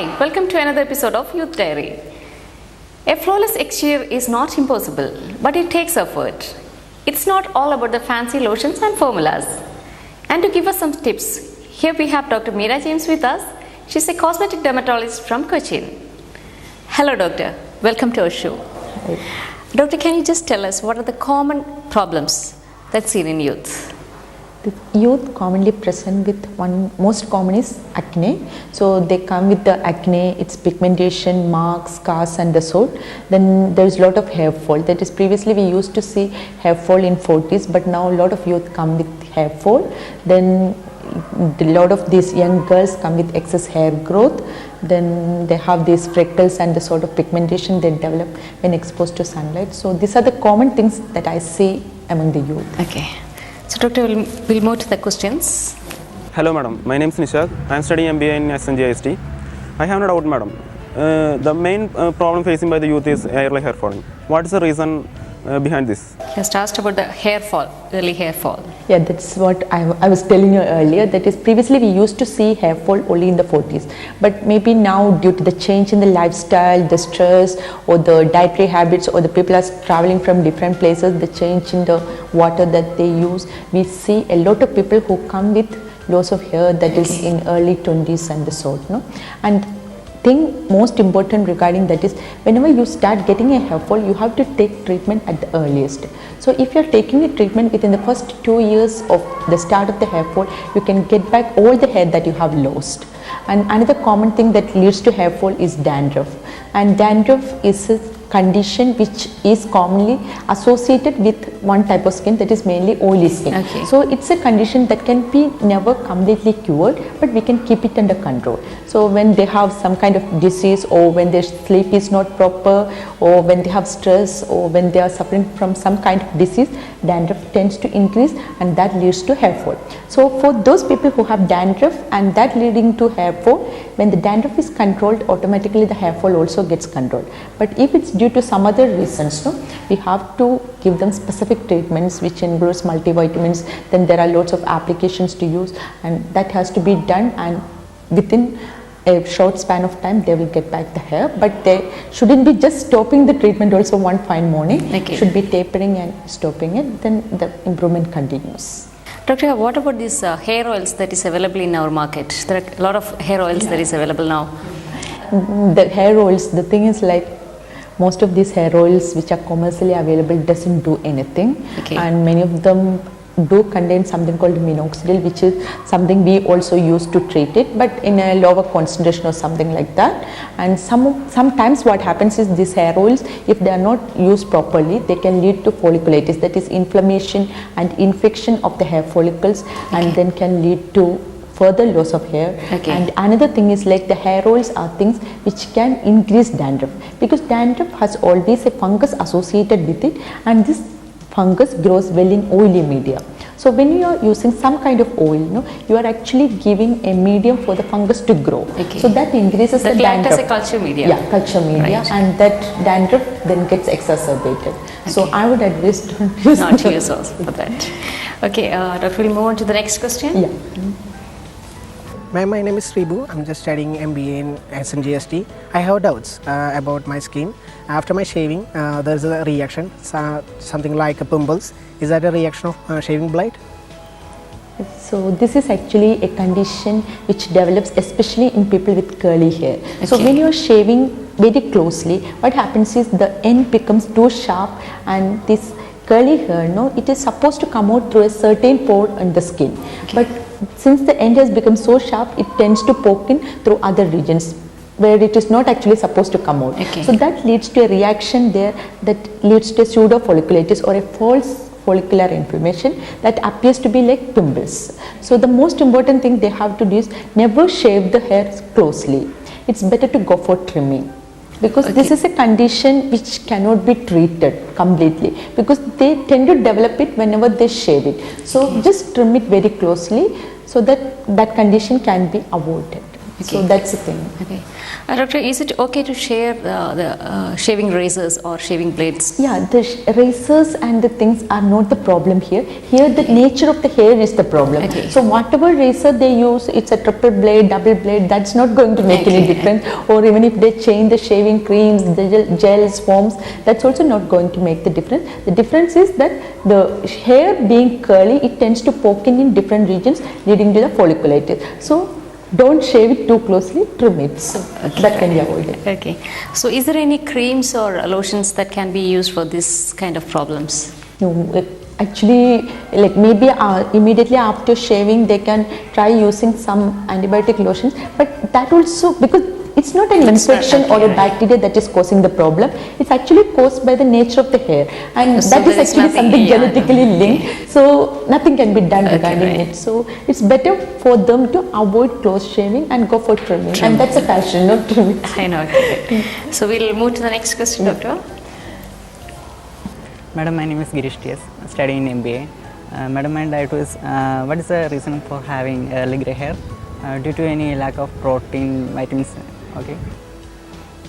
Hi, welcome to another episode of Youth Diary. A flawless exterior is not impossible, but it takes effort. It's not all about the fancy lotions and formulas. And to give us some tips, here we have Dr. Meera James with us. She's a cosmetic dermatologist from Cochin. Hello, Doctor. Welcome to our show. Hi. Doctor, can you just tell us what are the common problems that's seen in youth? The youth commonly present with most common is acne. So they come with the acne, its pigmentation, marks, scars and the sort. Then there is a lot of hair fall. That is, previously we used to see hair fall in 40s, but now a lot of youth come with hair fall. Then a lot of these young girls come with excess hair growth. Then they have these freckles and the sort of pigmentation they develop when exposed to sunlight. So these are the common things that I see among the youth. Okay. So, Doctor, we'll move to the questions. Hello, madam. My name is Nishad. I am studying MBA in SNJST. I have no doubt, madam. The main problem facing by the youth is early hair falling. What is the reason behind this? Just asked about the hair fall, early hair fall. Yeah, that's what I was telling you earlier. That is, previously we used to see hair fall only in the 40s, but maybe now due to the change in the lifestyle, the stress or the dietary habits, or the people are traveling from different places, the change in the water that they use, we see a lot of people who come with loss of hair that is in early 20s and the sort, no? And thing most important regarding that is, whenever you start getting a hair fall, you have to take treatment at the earliest. So if you're taking a treatment within the first 2 years of the start of the hair fall, you can get back all the hair that you have lost. And another common thing that leads to hair fall is dandruff. And dandruff is a condition which is commonly associated with one type of skin, that is mainly oily skin. Okay. So it's a condition that can be never completely cured, but we can keep it under control. So when they have some kind of disease, or when their sleep is not proper, or when they have stress, or when they are suffering from some kind of disease, dandruff tends to increase and that leads to hair fall. So for those people who have dandruff and that leading to hair fall, when the dandruff is controlled, automatically the hair fall also gets controlled. But if it's due to some other reasons, no, we have to give them specific treatments which includes multivitamins. Then there are lots of applications to use, and that has to be done, and within a short span of time they will get back the hair. But they shouldn't be just stopping the treatment also one fine morning. Okay. Should be tapering and stopping it, then the improvement continues. Doctor, what about these hair oils that is available in our market? There are a lot of hair oils that is available now. The hair oils, the thing is, like, most of these hair oils which are commercially available doesn't do anything. Okay. And many of them do contain something called minoxidil, which is something we also use to treat it, but in a lower concentration or something like that. And sometimes what happens is, these hair oils, if they are not used properly, they can lead to folliculitis, that is inflammation and infection of the hair follicles, and then can lead to further loss of hair. Okay. And another thing is, like, the hair oils are things which can increase dandruff, because dandruff has always a fungus associated with it, and this fungus grows well in oily media. So when you are using some kind of oil, you are actually giving a medium for the fungus to grow. Okay. So that increases That the will act dandruff. as a culture media. Yeah, culture media, Right. and that dandruff then gets exacerbated. So I would advise don't use Not to use also for that. Okay, Doctor, we'll move on to the next question. Yeah. My name is Sribu. I'm just studying MBA in SNGST. I have doubts about my skin. After my shaving, there's a reaction, something like pimples. Is that a reaction of shaving blight? So this is actually a condition which develops especially in people with curly hair. So Okay. when you are shaving very closely, what happens is the end becomes too sharp, and this curly hair, it is supposed to come out through a certain pore in the skin. But since the end has become so sharp, it tends to poke in through other regions where it is not actually supposed to come out. Okay. So that leads to a reaction there that leads to pseudo folliculitis, or a false follicular inflammation that appears to be like pimples. So the most important thing they have to do is never shave the hair closely. It's better to go for trimming, because this is a condition which cannot be treated completely, because they tend to develop it whenever they shave it. So just trim it very closely so that that condition can be avoided. So Okay. that's the thing. Okay. Doctor, is it okay to share the shaving razors or shaving blades? Yeah, the razors and the things are not the problem here. Here the nature of the hair is the problem. Okay. So whatever razor they use, it's a triple blade, double blade, that's not going to make any Okay. difference. Or even if they change the shaving creams, the gels, foams, that's also not going to make the difference. The difference is that the hair being curly, it tends to poke in different regions leading to the folliculitis. So don't shave it too closely, trim it. So that can be avoided. Okay. So is there any creams or lotions that can be used for this kind of problems? No, actually, like maybe immediately after shaving, they can try using some antibiotic lotions, but that also, because it's not an That's not infection or a bacteria. bacteria that is causing the problem, it's actually caused by the nature of the hair, and So that is there is actually nothing- something yeah, genetically no. linked, so nothing can be done Okay, regarding right. it. So it's better for them to avoid close shaving and go for trimming, and that's a fashion, not trimming. I know. Okay. So we'll move to the next question, Doctor. Madam, my name is Girish TS, studying in MBA. Madam, my doubt is, what is the reason for having early grey hair? Due to any lack of protein, vitamins? Okay.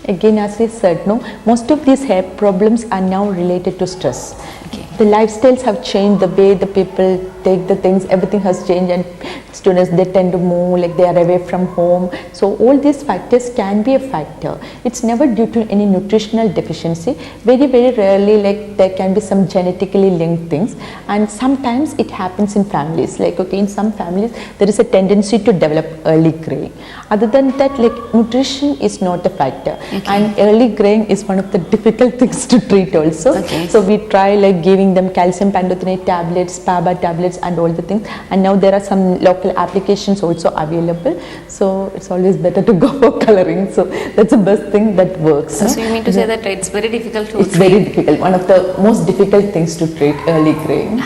Again, as I said, no, most of these hair problems are now related to stress. Okay. The lifestyles have changed, the way the people take the things, everything has changed, and students, they tend to move, like they are away from home. So all these factors can be a factor. It's never due to any nutritional deficiency. Very, very rarely, like there can be some genetically linked things, and sometimes it happens in families. Like, okay, in some families there is a tendency to develop early graying. Other than that, like nutrition is not a factor, and early graying is one of the difficult things to treat also. Okay. So we try like giving them calcium pantothenate tablets, PABA tablets, and all the things. And now there are some local applications also available. So it's always better to go for coloring. So that's the best thing that works. So you mean to say that it's very difficult to It's very difficult. One of the most difficult things to treat, early graying.